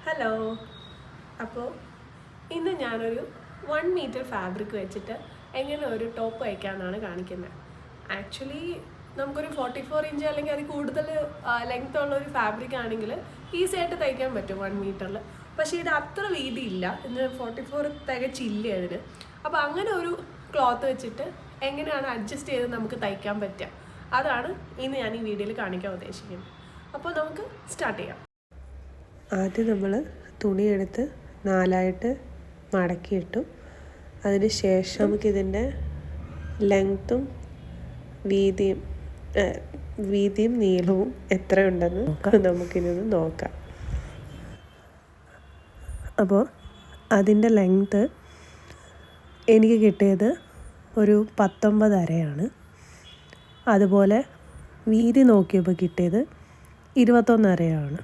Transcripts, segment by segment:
Hello. അപ്പോൾ ഇന്ന് ഞാനൊരു 1 മീറ്റർ ഫാബ്രിക് വെച്ചിട്ട് എങ്ങനെ ഒരു ടോപ്പ് തയ്ക്കാമെന്നാണ് കാണിക്കുന്നത്. ആക്ച്വലി നമുക്കൊരു 44 ഇഞ്ച് അല്ലെങ്കിൽ അതിൽ കൂടുതൽ ലെങ്ത് ഉള്ള ഒരു ഫാബ്രിക് ആണെങ്കിൽ ഈസി ആയിട്ട് തയ്ക്കാൻ പറ്റും 1 മീറ്ററിൽ. പക്ഷേ ഇത് അത്ര വീതിയില്ല, ഇന്ന് 44 തികച്ചില്ല അതിന്. അപ്പോൾ അങ്ങനെ ഒരു ക്ലോത്ത് വെച്ചിട്ട് എങ്ങനെയാണ് അഡ്ജസ്റ്റ് ചെയ്ത് നമുക്ക് തയ്ക്കാൻ പറ്റുക, അതാണ് ഇന്ന് ഞാൻ ഈ വീഡിയോയിൽ കാണിക്കാൻ ഉദ്ദേശിക്കുന്നത്. അപ്പോൾ നമുക്ക് സ്റ്റാർട്ട് ചെയ്യാം. ആദ്യം നമ്മൾ തുണിയെടുത്ത് 4ആയിട്ട് മടക്കിയിട്ടു. അതിന് ശേഷം നമുക്കിതിൻ്റെ ലെങ്ത്തും വീതിയും നീളവും എത്രയുണ്ടെന്ന് നമുക്കിനൊന്ന് നോക്കാം. അപ്പോൾ അതിൻ്റെ ലെങ്ത്ത് എനിക്ക് കിട്ടിയത് ഒരു 19 അരയാണ്. അതുപോലെ വീതി നോക്കിയപ്പോൾ കിട്ടിയത് 21 അരയാണ്.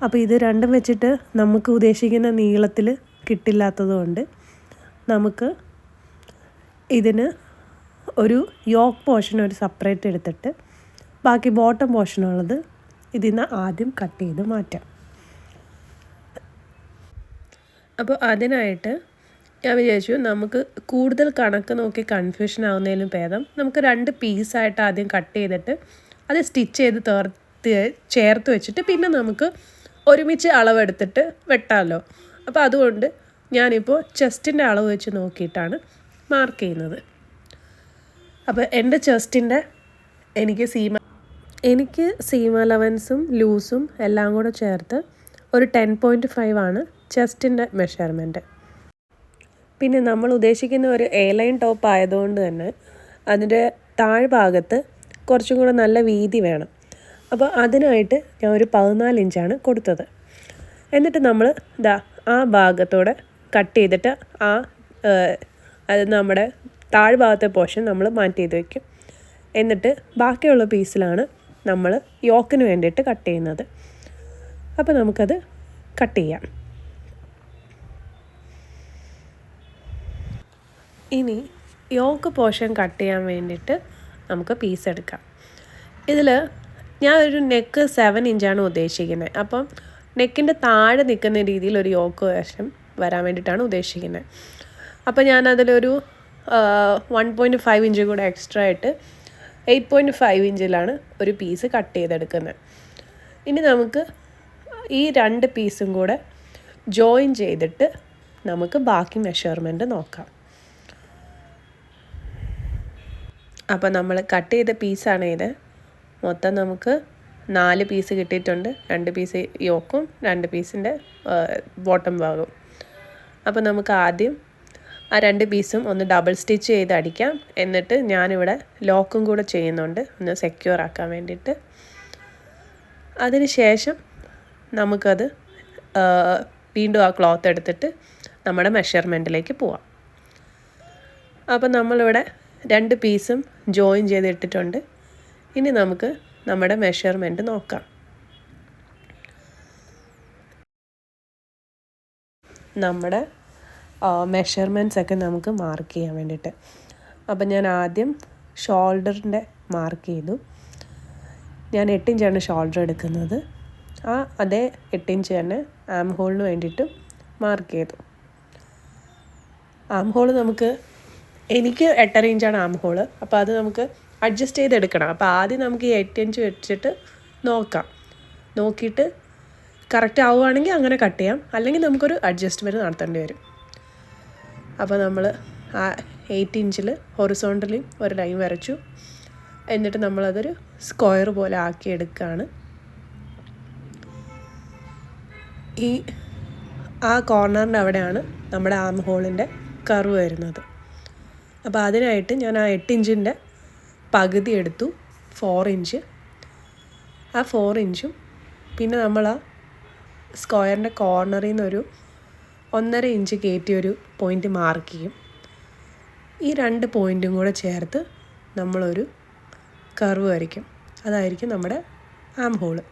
അപ്പോൾ ഇത് രണ്ടും വെച്ചിട്ട് നമുക്ക് ഉദ്ദേശിക്കുന്ന നീളത്തിൽ കിട്ടില്ലാത്തതുകൊണ്ട് നമുക്ക് ഇതിന് ഒരു യോക്ക് പോർഷൻ ഒരു സെപ്പറേറ്റ് എടുത്തിട്ട് ബാക്കി ബോട്ടം പോർഷനുള്ളത് ഇതിന് ആദ്യം കട്ട് ചെയ്ത് മാറ്റാം. അപ്പോൾ അതിനായിട്ട് ഞാൻ വിചാരിച്ചു നമുക്ക് കൂടുതൽ കണക്ക് നോക്കി കൺഫ്യൂഷൻ ആവുന്നതിലും ഭേദം നമുക്ക് 2 പീസായിട്ട് ആദ്യം കട്ട് ചെയ്തിട്ട് അത് സ്റ്റിച്ച് ചെയ്ത് ചേർത്ത് വെച്ചിട്ട് പിന്നെ നമുക്ക് ഒരുമിച്ച് അളവെടുത്തിട്ട് വെട്ടാമല്ലോ. അപ്പോൾ അതുകൊണ്ട് ഞാനിപ്പോൾ ചെസ്റ്റിൻ്റെ അളവ് വെച്ച് നോക്കിയിട്ടാണ് മാർക്ക് ചെയ്യുന്നത്. അപ്പോൾ എൻ്റെ ചെസ്റ്റിൻ്റെ എനിക്ക് സീം അലവൻസും ലൂസും എല്ലാം കൂടെ ചേർത്ത് ഒരു 10.5 ആണ് ചെസ്റ്റിൻ്റെ മെഷർമെൻറ്റ്. പിന്നെ നമ്മൾ ഉദ്ദേശിക്കുന്ന ഒരു എ-ലൈൻ ടോപ്പ് ആയതുകൊണ്ട് തന്നെ അതിൻ്റെ താഴ്ഭാഗത്ത് കുറച്ചും കൂടെ നല്ല വീതി വേണം. അപ്പോൾ അതിനായിട്ട് ഞാൻ ഒരു 14 ഇഞ്ചാണ് കൊടുത്തത്. എന്നിട്ട് നമ്മൾ ആ ഭാഗത്തോടെ കട്ട് ചെയ്തിട്ട് അത് നമ്മുടെ താഴ്ഭാഗത്തെ പോർഷൻ നമ്മൾ മാറ്റി ചെയ്ത് വയ്ക്കും. എന്നിട്ട് ബാക്കിയുള്ള പീസിലാണ് നമ്മൾ യോക്കിന് വേണ്ടിയിട്ട് കട്ട് ചെയ്യുന്നത്. അപ്പോൾ നമുക്കത് കട്ട് ചെയ്യാം. ഇനി യോക്ക് പോർഷൻ കട്ട് ചെയ്യാൻ വേണ്ടിയിട്ട് നമുക്ക് പീസ് എടുക്കാം. ഇതിൽ ഞാനൊരു നെക്ക് 7 ഇഞ്ചാണ് ഉദ്ദേശിക്കുന്നത്. അപ്പം നെക്കിൻ്റെ താഴെ നിൽക്കുന്ന രീതിയിൽ ഒരു യോക്ക് വശം വരാൻ വേണ്ടിയിട്ടാണ് ഉദ്ദേശിക്കുന്നത്. അപ്പോൾ ഞാനതിലൊരു 1.5 ഇഞ്ച് കൂടെ എക്സ്ട്രാ ആയിട്ട് 8.5 ഇഞ്ചിലാണ് ഒരു പീസ് കട്ട് ചെയ്തെടുക്കുന്നത്. ഇനി നമുക്ക് ഈ 2 പീസും കൂടെ ജോയിൻ ചെയ്തിട്ട് നമുക്ക് ബാക്കി മെഷർമെൻറ്റ് നോക്കാം. അപ്പോൾ നമ്മൾ കട്ട് ചെയ്ത പീസാണ് ഇത്. മൊത്തം നമുക്ക് 4 പീസ് കിട്ടിയിട്ടുണ്ട്. 2 പീസ് യോക്കും 2 പീസിൻ്റെ ബോട്ടം ഭാഗവും. അപ്പോൾ നമുക്ക് ആദ്യം ആ 2 പീസും ഒന്ന് ഡബിൾ സ്റ്റിച്ച് ചെയ്ത് അടിക്കാം. എന്നിട്ട് ഞാനിവിടെ ലോക്കും കൂടെ ചെയ്യുന്നുണ്ട്, ഒന്ന് സെക്യൂർ ആക്കാൻ വേണ്ടിയിട്ട്. അതിന് ശേഷം നമുക്കത് വീണ്ടും ആ ക്ലോത്ത് എടുത്തിട്ട് നമ്മുടെ മെഷർമെൻറ്റിലേക്ക് പോവാം. അപ്പോൾ നമ്മളിവിടെ 2 പീസും ജോയിൻ ചെയ്തിട്ടിട്ടുണ്ട്. ഇനി നമുക്ക് നമ്മുടെ മെഷർമെൻറ്റ് നോക്കാം. നമ്മുടെ മെഷർമെൻറ്റ്സ് ഒക്കെ നമുക്ക് മാർക്ക് ചെയ്യാൻ വേണ്ടിയിട്ട്. അപ്പം ഞാൻ ആദ്യം ഷോൾഡറിൻ്റെ മാർക്ക് ചെയ്തു. ഞാൻ 8 ഇഞ്ചാണ് ഷോൾഡർ എടുക്കുന്നത്. അതേ 8 ഇഞ്ച് തന്നെ ആം ഹോളിന് വേണ്ടിയിട്ട് മാർക്ക് ചെയ്തു. ആം ഹോൾ എനിക്ക് 8.5 ഇഞ്ചാണ് ആം ഹോള്. അപ്പോൾ അത് നമുക്ക് അഡ്ജസ്റ്റ് ചെയ്തെടുക്കണം. അപ്പോൾ ആദ്യം നമുക്ക് ഈ 8 ഇഞ്ച് വെച്ചിട്ട് നോക്കിയിട്ട് കറക്റ്റ് ആവുകയാണെങ്കിൽ അങ്ങനെ കട്ട് ചെയ്യാം, അല്ലെങ്കിൽ നമുക്കൊരു അഡ്ജസ്റ്റ്മെൻറ്റ് നടത്തേണ്ടി വരും. അപ്പോൾ നമ്മൾ ആ 8 ഇഞ്ചിൽ ഹൊറിസോണ്ടലി ഒരു ലൈൻ വരച്ചു. എന്നിട്ട് നമ്മളതൊരു സ്ക്വയർ പോലെ ആക്കിയെടുക്കുകയാണ്. ആ കോർണറിൻ്റെ അവിടെയാണ് നമ്മുടെ ആം ഹോളിൻ്റെ കർവ് വരുന്നത്. അപ്പോൾ അതിനായിട്ട് ഞാൻ ആ 8 ഇഞ്ചിൻ്റെ പകുതി എടുത്തു, 4 ഇഞ്ച്. ആ 4 ഇഞ്ചും പിന്നെ നമ്മൾ ആ സ്ക്വയറിൻ്റെ കോർണറിൽ നിന്നൊരു 1.5 ഇഞ്ച് കയറ്റി ഒരു പോയിൻ്റ് മാർക്ക് ചെയ്യും. ഈ 2 പോയിൻറ്റും കൂടെ ചേർത്ത് നമ്മളൊരു കർവ് വരയ്ക്കും. അതായിരിക്കും നമ്മുടെ ആം ഹോള്.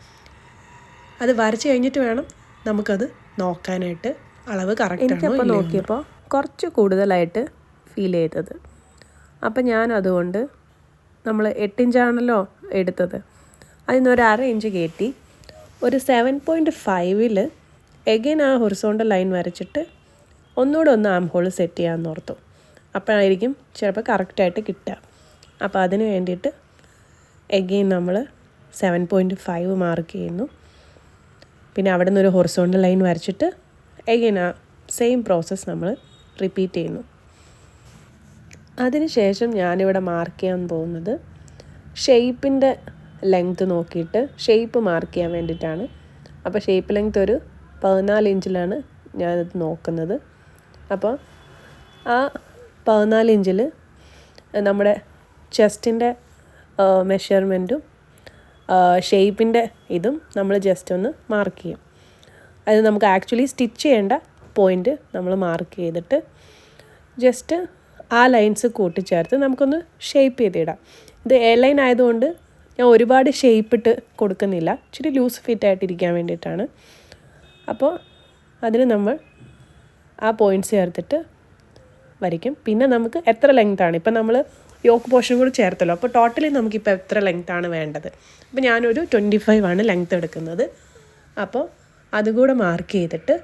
അത് വരച്ച് കഴിഞ്ഞിട്ട് വേണം നമുക്കത് നോക്കാനായിട്ട് അളവ് കറക്റ്റാണോ നോക്കിയപ്പോൾ കുറച്ച് കൂടുതലായിട്ട് ഫീൽ ചെയ്തത്. അപ്പം ഞാൻ അതുകൊണ്ട് നമ്മൾ 8 ഇഞ്ചാണല്ലോ എടുത്തത്, അതിൽ നിന്ന് ഒരു 1/2 ഇഞ്ച് കയറ്റി ഒരു 7.5 എഗെയിൻ ആ ഹൊറിസോണ്ടൽ ലൈൻ വരച്ചിട്ട് ഒന്നുകൂടെ ഒന്ന് ആം ഹോൾ സെറ്റ് ചെയ്യാമെന്ന് ഓർത്തു. അപ്പോഴായിരിക്കും ചിലപ്പോൾ കറക്റ്റായിട്ട് കിട്ടുക. അപ്പോൾ അതിന് വേണ്ടിയിട്ട് എഗെയിൻ നമ്മൾ 7.5 മാർക്ക് ചെയ്യുന്നു. പിന്നെ അവിടെ നിന്നൊരു ഹൊറിസോണ്ടൽ ലൈൻ വരച്ചിട്ട് എഗെയിൻ ആ സെയിം പ്രോസസ്സ് നമ്മൾ റിപ്പീറ്റ് ചെയ്യുന്നു. അതിനുശേഷം ഞാനിവിടെ മാർക്ക് ചെയ്യാൻ പോകുന്നത് ഷെയ്പ്പിൻ്റെ ലെങ്ത്ത് നോക്കിയിട്ട് ഷെയ്പ്പ് മാർക്ക് ചെയ്യാൻ വേണ്ടിയിട്ടാണ്. അപ്പോൾ ഷെയ്പ്പ് ലെങ്ത്ത് ഒരു 14 ഇഞ്ചിലാണ് ഞാനത് നോക്കുന്നത്. അപ്പോൾ ആ 14 ഇഞ്ചിൽ നമ്മുടെ ചെസ്റ്റിൻ്റെ മെഷർമെൻറ്റും ഷെയ്പ്പിൻ്റെ ഇതും നമ്മൾ ജസ്റ്റ് ഒന്ന് മാർക്ക് ചെയ്യും. അത് നമുക്ക് ആക്ച്വലി സ്റ്റിച്ച് ചെയ്യേണ്ട പോയിൻ്റ് നമ്മൾ മാർക്ക് ചെയ്തിട്ട് ജസ്റ്റ് ആ ലൈൻസ് കൂട്ടിച്ചേർത്ത് നമുക്കൊന്ന് ഷേപ്പ് ചെയ്തിടാം. ഇത് എ ലൈൻ ആയതുകൊണ്ട് ഞാൻ ഒരുപാട് ഷേപ്പ് ഇട്ട് കൊടുക്കുന്നില്ല, ഇച്ചിരി ലൂസ് ഫിറ്റ് ആയിട്ടിരിക്കാൻ വേണ്ടിയിട്ടാണ്. അപ്പോൾ അതിന് നമ്മൾ ആ പോയിൻറ്റ്സ് ചേർത്തിട്ട് വരയ്ക്കും. പിന്നെ നമുക്ക് എത്ര ലെങ്ത്താണ്, ഇപ്പം നമ്മൾ യോക്ക് പോർഷൻ കൂടി ചേർത്തല്ലോ, അപ്പോൾ ടോട്ടലി നമുക്കിപ്പോൾ എത്ര ലെങ്ത്താണ് വേണ്ടത്. അപ്പോൾ ഞാനൊരു 25 ആണ് ലെങ്ത്ത് എടുക്കുന്നത്. അപ്പോൾ അതുകൂടെ മാർക്ക് ചെയ്തിട്ട്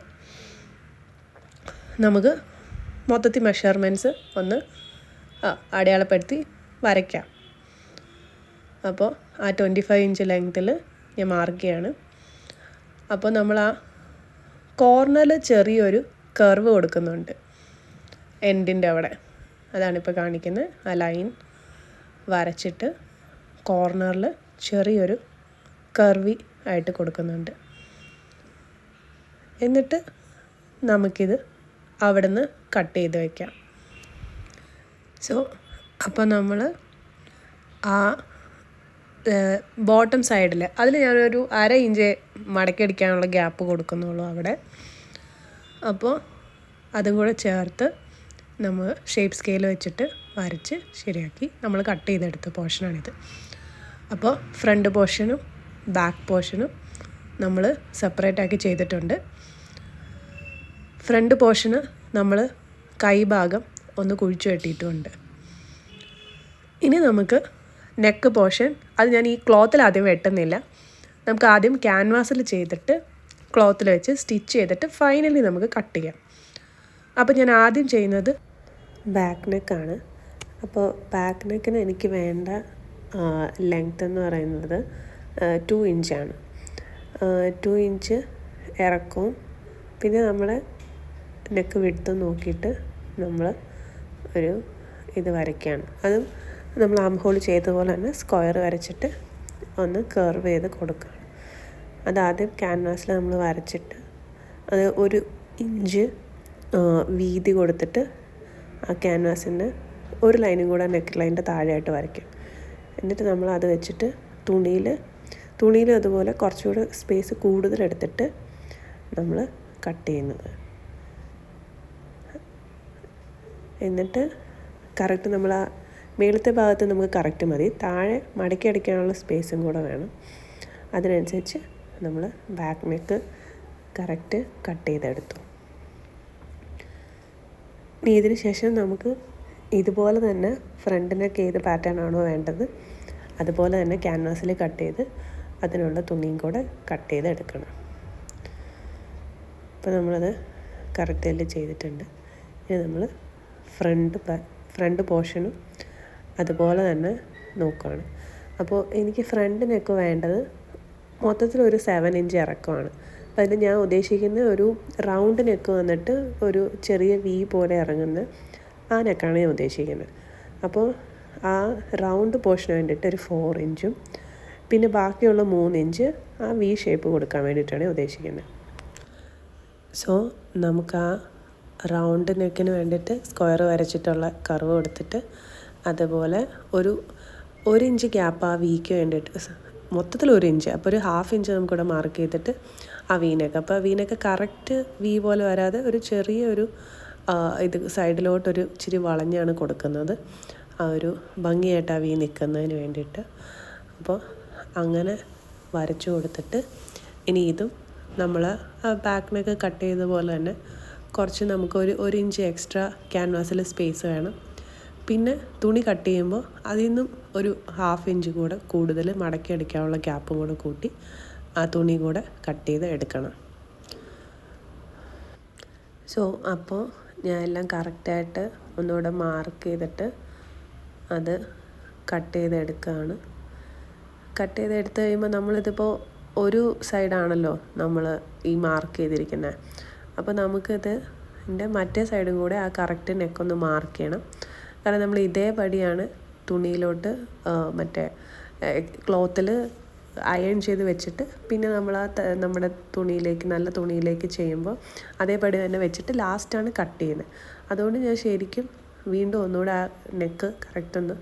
നമുക്ക് മൊത്തത്തിൽ മെഷർമെൻറ്റ്സ് ഒന്ന് അടയാളപ്പെടുത്തി വരയ്ക്കാം. അപ്പോൾ ആ 25 ഇഞ്ച് ലെങ്ത്തിൽ ഞാൻ മാർക്ക് ചെയ്യാണ്. അപ്പോൾ നമ്മൾ ആ കോർണറിൽ ചെറിയൊരു കർവ് കൊടുക്കുന്നുണ്ട് എൻഡിൻ്റെ അവിടെ, അതാണിപ്പോൾ കാണിക്കുന്നത്. ആ ലൈൻ വരച്ചിട്ട് കോർണറിൽ ചെറിയൊരു കർവി ആയിട്ട് കൊടുക്കുന്നുണ്ട്. എന്നിട്ട് നമുക്കിത് അവിടെ നിന്ന് കട്ട് ചെയ്ത് വയ്ക്കാം. അപ്പോൾ നമ്മൾ ആ ബോട്ടം സൈഡിൽ അതിൽ ഞാനൊരു 1/2 ഇഞ്ച് മടക്കിയടിക്കാനുള്ള ഗ്യാപ്പ് കൊടുക്കുന്നുള്ളൂ അവിടെ. അപ്പോൾ അതും കൂടെ ചേർത്ത് നമ്മൾ ഷേപ്പ് സ്കെയിൽ വെച്ചിട്ട് വരച്ച് ശരിയാക്കി നമ്മൾ കട്ട് ചെയ്തെടുത്ത പോർഷനാണിത്. അപ്പോൾ ഫ്രണ്ട് പോർഷനും ബാക്ക് പോർഷനും നമ്മൾ സെപ്പറേറ്റ് ആക്കി ചെയ്തിട്ടുണ്ട്. ഫ്രണ്ട് പോർഷന് നമ്മൾ കൈ ഭാഗം ഒന്ന് കുഴിച്ചു വെട്ടിയിട്ടുമുണ്ട്. ഇനി നമുക്ക് നെക്ക് പോർഷൻ, അത് ഞാൻ ഈ ക്ലോത്തിൽ ആദ്യം വെട്ടുന്നില്ല, നമുക്ക് ആദ്യം ക്യാൻവാസിൽ ചെയ്തിട്ട് ക്ലോത്തിൽ വെച്ച് സ്റ്റിച്ച് ചെയ്തിട്ട് ഫൈനലി നമുക്ക് കട്ട് ചെയ്യാം. അപ്പോൾ ഞാൻ ആദ്യം ചെയ്യുന്നത് ബാക്ക് നെക്കാണ്. അപ്പോൾ ബാക്ക് നെക്കിന് എനിക്ക് വേണ്ട ലെങ്ത് എന്ന് പറയുന്നത് 2 ഇഞ്ചാണ്. 2 ഇഞ്ച് ഇറക്കവും പിന്നെ നമ്മളെ നെക്ക് വിഡ്ത്ത് നോക്കിയിട്ട് നമ്മൾ ഒരു ഇത് വരയ്ക്കുകയാണ്. അതും നമ്മൾ ആം ഹോൾ ചെയ്ത പോലെ തന്നെ സ്ക്വയർ വരച്ചിട്ട് ഒന്ന് കർവ് ചെയ്ത് കൊടുക്കുകയാണ്. അതാദ്യം ക്യാൻവാസിൽ നമ്മൾ വരച്ചിട്ട് അത് 1 ഇഞ്ച് വീതി കൊടുത്തിട്ട് ആ ക്യാൻവാസിൻ്റെ ഒരു ലൈനും കൂടെ നെക്ക് ലൈനിൻ്റെ താഴെയായിട്ട് വരയ്ക്കും. എന്നിട്ട് നമ്മൾ അത് വെച്ചിട്ട് തുണിയിൽ അതുപോലെ കുറച്ചുകൂടെ സ്പേസ് കൂടുതലെടുത്തിട്ട് നമ്മൾ കട്ട് ചെയ്യുന്നത്. എന്നിട്ട് കറക്റ്റ് നമ്മൾ ആ മേളത്തെ ഭാഗത്ത് നമുക്ക് കറക്റ്റ് മതി, താഴെ മടക്കി അടിക്കാനുള്ള സ്പേസും കൂടെ വേണം. അതിനനുസരിച്ച് നമ്മൾ ബാക്ക് നെക്ക് കറക്റ്റ് കട്ട് ചെയ്തെടുത്തു. ഇനി ഇതിന് ശേഷം നമുക്ക് ഇതുപോലെ തന്നെ ഫ്രണ്ട് നെക്ക് ഏത് പാറ്റേൺ ആണോ വേണ്ടത് അതുപോലെ തന്നെ ക്യാൻവാസിൽ കട്ട് ചെയ്ത് അതിനുള്ള തുണിയും കൂടെ കട്ട് ചെയ്തെടുക്കണം. അപ്പോൾ നമ്മളത് കറക്റ്റിൽ ചെയ്തിട്ടുണ്ട്. ഇനി നമ്മൾ ഫ്രണ്ട് പോർഷനും അതുപോലെ തന്നെ നോക്കുകയാണ്. അപ്പോൾ എനിക്ക് ഫ്രണ്ട് നെക്ക് വേണ്ടത് മൊത്തത്തിലൊരു 7 ഇഞ്ച് ഇറക്കമാണ്. അപ്പോൾ അതിന് ഞാൻ ഉദ്ദേശിക്കുന്ന ഒരു റൗണ്ട് നെക്ക് വന്നിട്ട് ഒരു ചെറിയ വി പോലെ ഇറങ്ങുന്ന ആ നെക്കാണ് ഞാൻ ഉദ്ദേശിക്കുന്നത്. അപ്പോൾ ആ റൗണ്ട് പോർഷന് വേണ്ടിയിട്ട് ഒരു 4 ഇഞ്ചും പിന്നെ ബാക്കിയുള്ള 3 ഇഞ്ച് ആ വി ഷേപ്പ് കൊടുക്കാൻ വേണ്ടിയിട്ടാണ് ഉദ്ദേശിക്കുന്നത്. സോ നമുക്ക് ആ റൗണ്ട് നെക്കിന് വേണ്ടിയിട്ട് സ്ക്വയർ വരച്ചിട്ടുള്ള കർവ് കൊടുത്തിട്ട് അതുപോലെ ഒരു 1 ഇഞ്ച് ഗ്യാപ്പ് ആ വിക്ക് വേണ്ടിയിട്ട് മൊത്തത്തിൽ 1 ഇഞ്ച്, അപ്പോൾ ഒരു 1/2 ഇഞ്ച് നമുക്കിവിടെ മാർക്ക് ചെയ്തിട്ട് ആ വീനൊക്കെ, അപ്പോൾ വീനൊക്കെ കറക്റ്റ് വി പോലെ വരാതെ ഒരു ചെറിയൊരു ഇത് സൈഡിലോട്ടൊരു ഇച്ചിരി വളഞ്ഞാണ് കൊടുക്കുന്നത്, ആ ഒരു ഭംഗിയായിട്ട് ആ വി നിൽക്കുന്നതിന് വേണ്ടിയിട്ട്. അപ്പോൾ അങ്ങനെ വരച്ചു കൊടുത്തിട്ട് ഇനി ഇതും നമ്മൾ ആ ബാക്കിനൊക്കെ കട്ട് ചെയ്ത പോലെ തന്നെ കുറച്ച് നമുക്കൊരു 1 ഇഞ്ച് എക്സ്ട്രാ ക്യാൻവാസിൽ സ്പേസ് വേണം. പിന്നെ തുണി കട്ട് ചെയ്യുമ്പോൾ അതിൽ നിന്നും ഒരു 1/2 ഇഞ്ച് കൂടെ കൂടുതൽ മടക്കി അടിക്കാനുള്ള ഗ്യാപ്പും കൂടെ കൂട്ടി ആ തുണി കൂടെ കട്ട് ചെയ്ത് എടുക്കണം. സോ അപ്പോൾ ഞാൻ എല്ലാം കറക്റ്റായിട്ട് ഒന്നുകൂടെ മാർക്ക് ചെയ്തിട്ട് അത് കട്ട് ചെയ്തെടുക്കുകയാണ്. കട്ട് ചെയ്തെടുത്ത് കഴിയുമ്പോൾ നമ്മളിതിപ്പോൾ ഒരു സൈഡാണല്ലോ നമ്മൾ ഈ മാർക്ക് ചെയ്തിരിക്കുന്നത്. അപ്പോൾ നമുക്കിത് മറ്റേ സൈഡും കൂടെ ആ കറക്റ്റ് നെക്കൊന്ന് മാർക്ക് ചെയ്യണം. കാരണം നമ്മൾ ഇതേപടിയാണ് തുണിയിലോട്ട് മറ്റേ ക്ലോത്തിൽ അയൺ ചെയ്ത് വെച്ചിട്ട് പിന്നെ നമ്മൾ നമ്മുടെ തുണിയിലേക്ക് നല്ല തുണിയിലേക്ക് ചെയ്യുമ്പോൾ അതേപടി തന്നെ വെച്ചിട്ട് ലാസ്റ്റാണ് കട്ട് ചെയ്യുന്നത്. അതുകൊണ്ട് ഞാൻ ശരിക്കും വീണ്ടും ഒന്നുകൂടെ ആ നെക്ക് കറക്റ്റ് ഒന്ന്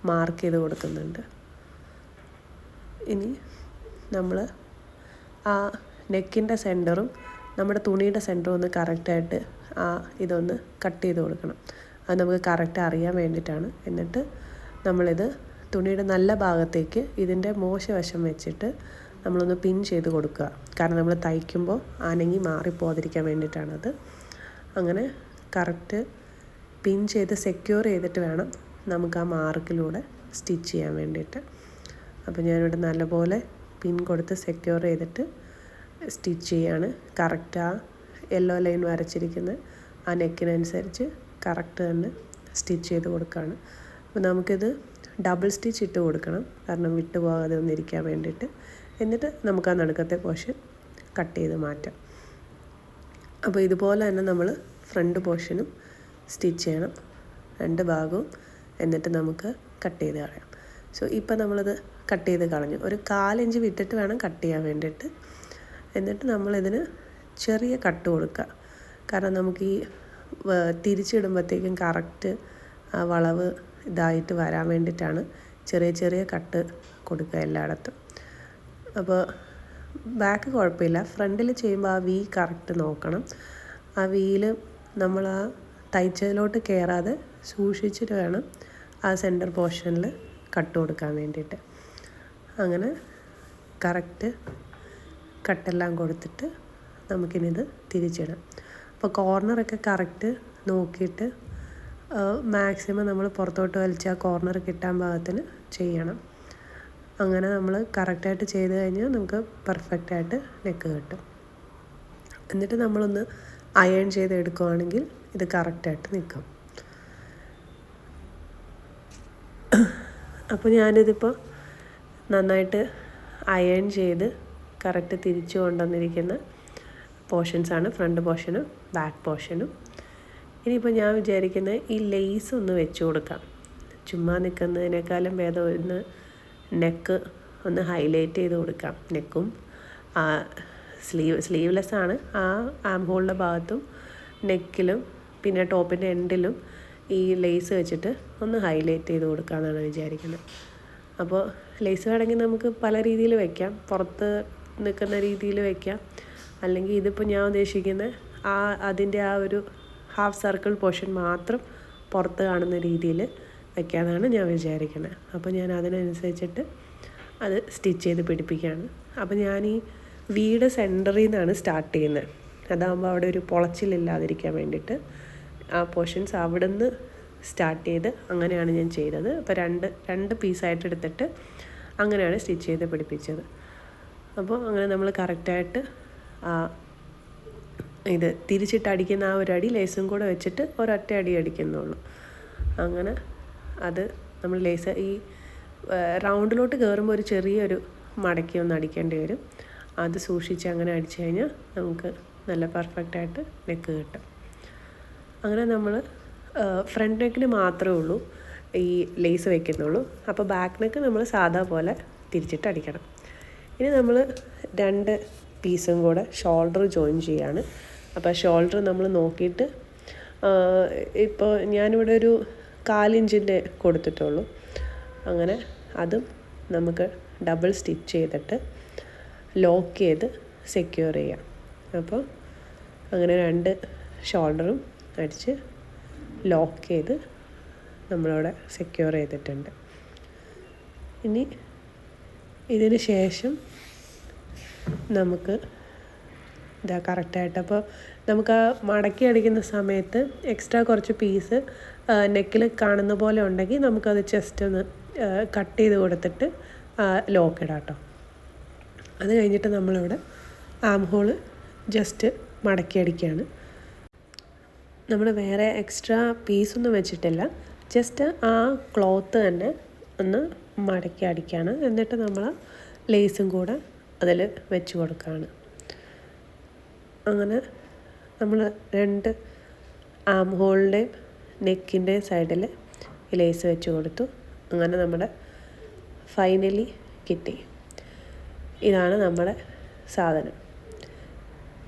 മാർക്ക് ചെയ്ത് കൊടുക്കുന്നുണ്ട്. ഇനി നമ്മൾ ആ നെക്കിൻ്റെ സെൻറ്ററും നമ്മുടെ തുണിയുടെ സെൻറ്ററും ഒന്ന് കറക്റ്റായിട്ട് ഇതൊന്ന് കട്ട് ചെയ്ത് കൊടുക്കണം. അത് നമുക്ക് കറക്റ്റ് അറിയാൻ വേണ്ടിയിട്ടാണ്. എന്നിട്ട് നമ്മളിത് തുണിയുടെ നല്ല ഭാഗത്തേക്ക് ഇതിൻ്റെ മോശവശം വെച്ചിട്ട് നമ്മളൊന്ന് പിൻ ചെയ്ത് കൊടുക്കുക. കാരണം നമ്മൾ തയ്ക്കുമ്പോൾ അനങ്ങി മാറിപ്പോകാതിരിക്കാൻ വേണ്ടിയിട്ടാണത്. അങ്ങനെ കറക്റ്റ് പിൻ ചെയ്ത് സെക്യൂർ ചെയ്തിട്ട് വേണം നമുക്ക് ആ മാർക്കിലൂടെ സ്റ്റിച്ച് ചെയ്യാൻ വേണ്ടിയിട്ട്. അപ്പോൾ ഞാനിവിടെ നല്ലപോലെ പിൻ കൊടുത്ത് സെക്യൂർ ചെയ്തിട്ട് സ്റ്റിച്ച് ചെയ്യാണ്. കറക്റ്റ് ആ യെല്ലോ ലൈൻ വരച്ചിരിക്കുന്ന ആ നെക്കിനനുസരിച്ച് കറക്റ്റ് തന്നെ സ്റ്റിച്ച് ചെയ്ത് കൊടുക്കുകയാണ്. അപ്പോൾ നമുക്കിത് ഡബിൾ സ്റ്റിച്ച് ഇട്ട് കൊടുക്കണം, കാരണം വിട്ടു പോകാതെ ഒന്നിരിക്കാൻ വേണ്ടിയിട്ട്. എന്നിട്ട് നമുക്ക് ആ നടുക്കത്തെ പോർഷൻ കട്ട് ചെയ്ത് മാറ്റാം. അപ്പോൾ ഇതുപോലെ തന്നെ നമ്മൾ ഫ്രണ്ട് പോർഷനും സ്റ്റിച്ച് ചെയ്യണം, രണ്ട് ഭാഗവും. എന്നിട്ട് നമുക്ക് കട്ട് ചെയ്ത് കളയാം. സോ ഇപ്പോൾ നമ്മളത് കട്ട് ചെയ്ത് കളഞ്ഞു. ഒരു 1/4 ഇഞ്ച് വിട്ടിട്ട് വേണം കട്ട് ചെയ്യാൻ വേണ്ടിയിട്ട്. എന്നിട്ട് നമ്മളിതിന് ചെറിയ കട്ട് കൊടുക്കുക. കാരണം നമുക്ക് ഈ തിരിച്ചിടുമ്പോഴത്തേക്കും കറക്റ്റ് ആ വളവ് ഇതായിട്ട് വരാൻ വേണ്ടിയിട്ടാണ് ചെറിയ ചെറിയ കട്ട് കൊടുക്കുക എല്ലായിടത്തും. അപ്പോൾ ബാക്ക് കുഴപ്പമില്ല, ഫ്രണ്ടിൽ ചെയ്യുമ്പോൾ ആ വി കറക്റ്റ് നോക്കണം. ആ വിയിൽ നമ്മൾ ആ തയ്ച്ചതിലോട്ട് കയറാതെ സൂക്ഷിച്ചിട്ട് വേണം ആ സെൻറ്റർ പോർഷനിൽ കട്ട് കൊടുക്കാൻ വേണ്ടിയിട്ട്. അങ്ങനെ കറക്റ്റ് കട്ടെല്ലാം കൊടുത്തിട്ട് നമുക്കിനിത് തിരിച്ചിടാം. അപ്പോൾ കോർണറൊക്കെ കറക്റ്റ് നോക്കിയിട്ട് മാക്സിമം നമ്മൾ പുറത്തോട്ട് വലിച്ച് ആ കോർണർ കിട്ടാൻ പാകത്തിന് ചെയ്യണം. അങ്ങനെ നമ്മൾ കറക്റ്റായിട്ട് ചെയ്ത് കഴിഞ്ഞാൽ നമുക്ക് പെർഫെക്റ്റായിട്ട് നെക്ക് കിട്ടും. എന്നിട്ട് നമ്മളൊന്ന് അയൺ ചെയ്ത് എടുക്കുകയാണെങ്കിൽ ഇത് കറക്റ്റായിട്ട് നിൽക്കും. അപ്പോൾ ഞാനിതിപ്പോൾ നന്നായിട്ട് അയൺ ചെയ്ത് കറക്റ്റ് തിരിച്ചു കൊണ്ടുവന്നിരിക്കുന്ന പോർഷൻസാണ്, ഫ്രണ്ട് പോർഷനും ബാക്ക് പോർഷനും. ഇനിയിപ്പോൾ ഞാൻ വിചാരിക്കുന്നത് ഈ ലേസ് ഒന്ന് വെച്ച് കൊടുക്കാം. ചുമ്മാ നിൽക്കുന്നതിനേക്കാളും ഭേദം ഒന്ന് നെക്ക് ഒന്ന് ഹൈലൈറ്റ് ചെയ്ത് കൊടുക്കാം. നെക്കും സ്ലീവ്ലെസ്സാണ്, ആ ആം ഹോളിൻ്റെ ഭാഗത്തും നെക്കിലും പിന്നെ ടോപ്പിൻ്റെ എൻഡിലും ഈ ലേസ് വെച്ചിട്ട് ഒന്ന് ഹൈലൈറ്റ് ചെയ്ത് കൊടുക്കാമെന്നാണ് വിചാരിക്കുന്നത്. അപ്പോൾ ലേസ് വേണമെങ്കിൽ നമുക്ക് പല രീതിയിൽ വയ്ക്കാം, പുറത്ത് നിൽക്കുന്ന രീതിയിൽ വയ്ക്കാം, അല്ലെങ്കിൽ ഇതിപ്പോൾ ഞാൻ ഉദ്ദേശിക്കുന്നത് അതിൻ്റെ ആ ഒരു ഹാഫ് സർക്കിൾ പോർഷൻ മാത്രം പുറത്ത് കാണുന്ന രീതിയിൽ വയ്ക്കാമെന്നാണ് ഞാൻ വിചാരിക്കുന്നത്. അപ്പോൾ ഞാൻ അതിനനുസരിച്ചിട്ട് അത് സ്റ്റിച്ച് ചെയ്ത് പിടിപ്പിക്കുകയാണ്. അപ്പോൾ ഞാൻ ഈ വീട് സെൻറ്ററിൽ നിന്നാണ് സ്റ്റാർട്ട് ചെയ്യുന്നത്. അതാകുമ്പോൾ അവിടെ ഒരു പൊളച്ചിലില്ലാതിരിക്കാൻ വേണ്ടിയിട്ട് ആ പോർഷൻസ് അവിടെ നിന്ന് സ്റ്റാർട്ട് ചെയ്ത് അങ്ങനെയാണ് ഞാൻ ചെയ്തത്. അപ്പോൾ രണ്ട് പീസായിട്ട് എടുത്തിട്ട് അങ്ങനെയാണ് സ്റ്റിച്ച് ചെയ്ത് പിടിപ്പിച്ചത്. അപ്പോൾ അങ്ങനെ നമ്മൾ കറക്റ്റായിട്ട് ഇത് തിരിച്ചിട്ട് അടിക്കുന്ന ആ ഒരു അടി ലേസും കൂടെ വെച്ചിട്ട് ഒരൊറ്റ അടി അടിക്കുന്നുള്ളൂ. അങ്ങനെ അത് നമ്മൾ ലേസ് ഈ റൗണ്ടിലോട്ട് കയറുമ്പോൾ ഒരു ചെറിയൊരു മടക്കി ഒന്ന് അടിക്കേണ്ടി വരും. അത് സൂക്ഷിച്ച് അങ്ങനെ അടിച്ചു കഴിഞ്ഞാൽ നമുക്ക് നല്ല പെർഫെക്റ്റായിട്ട് നെക്ക് കിട്ടും. അങ്ങനെ നമ്മൾ ഫ്രണ്ട് നെക്കിന് മാത്രമേ ഉള്ളൂ ഈ ലേസ് വയ്ക്കുന്നുള്ളൂ. അപ്പോൾ ബാക്ക് നെക്ക് നമ്മൾ സാധാ പോലെ തിരിച്ചിട്ട് അടിക്കണം. ഇനി നമ്മൾ 2 പീസും കൂടെ ഷോൾഡർ ജോയിൻ ചെയ്യാണ്. അപ്പോൾ ഷോൾഡർ നമ്മൾ നോക്കിയിട്ട് ഇപ്പോൾ ഞാനിവിടെ ഒരു 1/4 ഇഞ്ചിൻ്റെ കൊടുത്തിട്ടുള്ളൂ. അങ്ങനെ അതും നമുക്ക് ഡബിൾ സ്റ്റിച്ച് ചെയ്തിട്ട് ലോക്ക് ചെയ്ത് സെക്യൂർ ചെയ്യാം. അപ്പോൾ അങ്ങനെ 2 ഷോൾഡറും അടിച്ച് ലോക്ക് ചെയ്ത് നമ്മളവിടെ സെക്യൂർ ചെയ്തിട്ടുണ്ട്. ഇനി ഇതിന് ശേഷം നമുക്ക് ഇതാ കറക്റ്റായിട്ട് അപ്പോൾ നമുക്ക് ആ മടക്കി അടിക്കുന്ന സമയത്ത് എക്സ്ട്രാ കുറച്ച് പീസ് നെക്കിൽ കാണുന്ന പോലെ ഉണ്ടെങ്കിൽ നമുക്കത് ജസ്റ്റ് ഒന്ന് കട്ട് ചെയ്ത് കൊടുത്തിട്ട് ലോക്ക് ഇടാം കേട്ടോ. അത് കഴിഞ്ഞിട്ട് നമ്മളിവിടെ ആം ഹോള് ജസ്റ്റ് മടക്കി അടിക്കുകയാണ്. നമ്മൾ വേറെ എക്സ്ട്രാ പീസൊന്നും വെച്ചിട്ടില്ല, ജസ്റ്റ് ആ ക്ലോത്ത് തന്നെ ഒന്ന് മടക്കി അടിക്കുകയാണ്. എന്നിട്ട് നമ്മൾ ലേസും കൂടെ അതിൽ വെച്ച് കൊടുക്കുകയാണ്. അങ്ങനെ നമ്മൾ 2 ആം ഹോളിൻ്റെയും നെക്കിൻ്റെയും സൈഡിൽ ഈ ലേസ് വെച്ച് കൊടുത്തു. അങ്ങനെ നമ്മുടെ ഫൈനലി കിട്ടി. ഇതാണ് നമ്മുടെ സാധനം.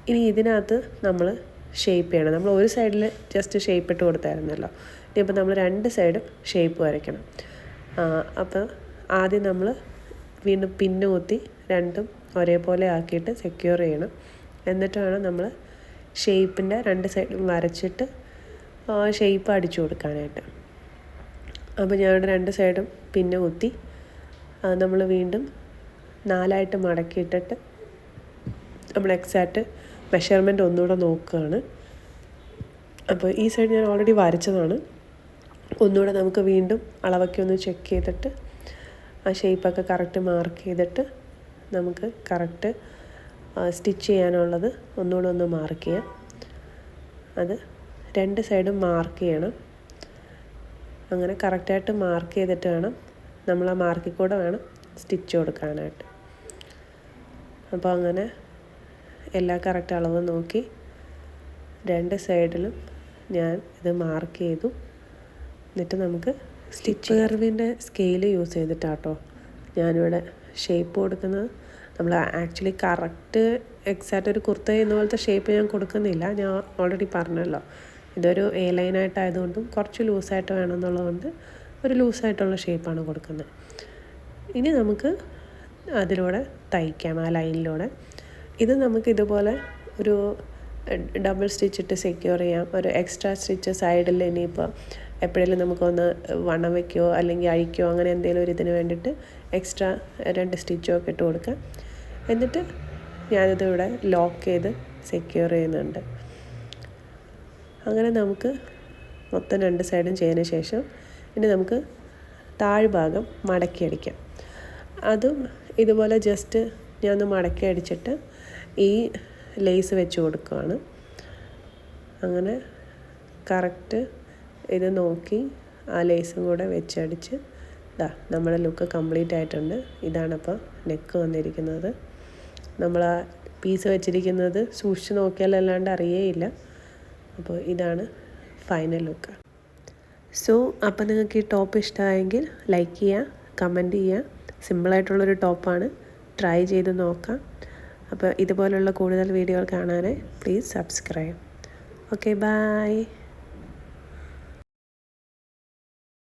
ഇനി ഇതിനകത്ത് നമ്മൾ ഷേപ്പ് ചെയ്യണം. നമ്മൾ ഒരു സൈഡിൽ ജസ്റ്റ് ഷേപ്പ് ഇട്ട് കൊടുത്തായിരുന്നല്ലോ, ഇനിയിപ്പോൾ നമ്മൾ 2 സൈഡും ഷേപ്പ് വരയ്ക്കണം. അപ്പോൾ ആദ്യം നമ്മൾ വീണ്ടും പിന്ന് കുത്തി രണ്ടും ഒരേപോലെ ആക്കിയിട്ട് സെക്യൂർ ചെയ്യണം. എന്നിട്ടാണ് നമ്മൾ ഷേപ്പിൻ്റെ 2 സൈഡും വരച്ചിട്ട് ഷേപ്പ് അടിച്ചു കൊടുക്കാനായിട്ട്. അപ്പോൾ ഞാനിവിടെ 2 സൈഡും പിന്ന് കുത്തി നമ്മൾ വീണ്ടും 4ആയിട്ട് മടക്കിയിട്ടിട്ട് നമ്മൾ എക്സാക്റ്റ് മെഷർമെൻറ്റ് ഒന്നുകൂടെ നോക്കുകയാണ്. അപ്പോൾ ഈ സൈഡ് ഞാൻ ഓൾറെഡി വരച്ചതാണ്. ഒന്നുകൂടെ നമുക്ക് വീണ്ടും അളവൊക്കെ ഒന്ന് ചെക്ക് ചെയ്തിട്ട് ആ ഷേപ്പൊക്കെ കറക്റ്റ് മാർക്ക് ചെയ്തിട്ട് നമുക്ക് കറക്റ്റ് സ്റ്റിച്ച് ചെയ്യാനുള്ളത് ഒന്നുകൂടെ ഒന്ന് മാർക്ക് ചെയ്യാം. അത് 2 സൈഡും മാർക്ക് ചെയ്യണം. അങ്ങനെ കറക്റ്റായിട്ട് മാർക്ക് ചെയ്തിട്ട് വേണം നമ്മൾ ആ മാർക്കിൽ കൂടെ വേണം സ്റ്റിച്ച് കൊടുക്കാനായിട്ട്. അപ്പോൾ അങ്ങനെ എല്ലാ കറക്റ്റ് അളവ് നോക്കി 2 സൈഡിലും ഞാൻ ഇത് മാർക്ക് ചെയ്തു. എന്നിട്ട് നമുക്ക് സ്റ്റിച്ച് കർവിൻ്റെ സ്കെയിൽ യൂസ് ചെയ്തിട്ടാട്ടോ ഞാനിവിടെ ഷേപ്പ് കൊടുക്കുന്നത്. നമ്മൾ ആക്ച്വലി കറക്റ്റ് എക്സാക്റ്റ് ഒരു കുർത്ത ചെയ്യുന്ന പോലത്തെ ഷേപ്പ് ഞാൻ കൊടുക്കുന്നില്ല. ഞാൻ ഓൾറെഡി പറഞ്ഞല്ലോ, ഇതൊരു എ ലൈനായിട്ടായതുകൊണ്ടും കുറച്ച് ലൂസായിട്ട് വേണമെന്നുള്ളതുകൊണ്ട് ഒരു ലൂസായിട്ടുള്ള ഷേപ്പാണ് കൊടുക്കുന്നത്. ഇനി നമുക്ക് അതിലൂടെ തയ്ക്കാം, ആ ലൈനിലൂടെ. ഇത് നമുക്ക് ഇതുപോലെ ഒരു ഡബിൾ സ്റ്റിച്ച് ഇട്ട് സെക്യൂർ ചെയ്യാം. ഒരു എക്സ്ട്രാ സ്റ്റിച്ച് സൈഡിൽ ഇനിയിപ്പോൾ എപ്പോഴെങ്കിലും നമുക്കൊന്ന് വണ്ണം വയ്ക്കുകയോ അല്ലെങ്കിൽ അഴിക്കുകയോ അങ്ങനെ എന്തെങ്കിലും ഒരു ഇതിന് വേണ്ടിയിട്ട് എക്സ്ട്രാ 2 സ്റ്റിച്ചോ ഒക്കെ ഇട്ട് കൊടുക്കാം. എന്നിട്ട് ഞാനിതിവിടെ ലോക്ക് ചെയ്ത് സെക്യൂർ ചെയ്യുന്നുണ്ട്. അങ്ങനെ നമുക്ക് മൊത്തം 2 സൈഡും ചെയ്തതിന് ശേഷം ഇനി നമുക്ക് താഴ്ഭാഗം മടക്കി അടിക്കാം. അതും ഇതുപോലെ ജസ്റ്റ് ഞാനൊന്ന് മടക്കി അടിച്ചിട്ട് ഈ ലേസ് വെച്ച് കൊടുക്കുകയാണ്. അങ്ങനെ കറക്റ്റ് ഇത് നോക്കി ആ ലേസും കൂടെ വെച്ചടിച്ച് നമ്മുടെ ലുക്ക് കംപ്ലീറ്റ് ആയിട്ടുണ്ട്. ഇതാണപ്പോൾ നെക്ക് വന്നിരിക്കുന്നത്. നമ്മൾ ആ പീസ് വെച്ചിരിക്കുന്നത് സൂക്ഷിച്ച് നോക്കിയാലല്ലാണ്ട് അറിയേയില്ല. അപ്പോൾ ഇതാണ് ഫൈനൽ ലുക്ക്. സോ അപ്പോൾ നിങ്ങൾക്ക് ഈ ടോപ്പ് ഇഷ്ടമായെങ്കിൽ ലൈക്ക് ചെയ്യുക, കമൻറ്റ് ചെയ്യുക. സിമ്പിളായിട്ടുള്ളൊരു ടോപ്പാണ്, ട്രൈ ചെയ്ത് നോക്കാം. അപ്പോൾ ഇതുപോലുള്ള കൂടുതൽ വീഡിയോകൾ കാണാനായി പ്ലീസ് സബ്സ്ക്രൈബ്. Okay, by.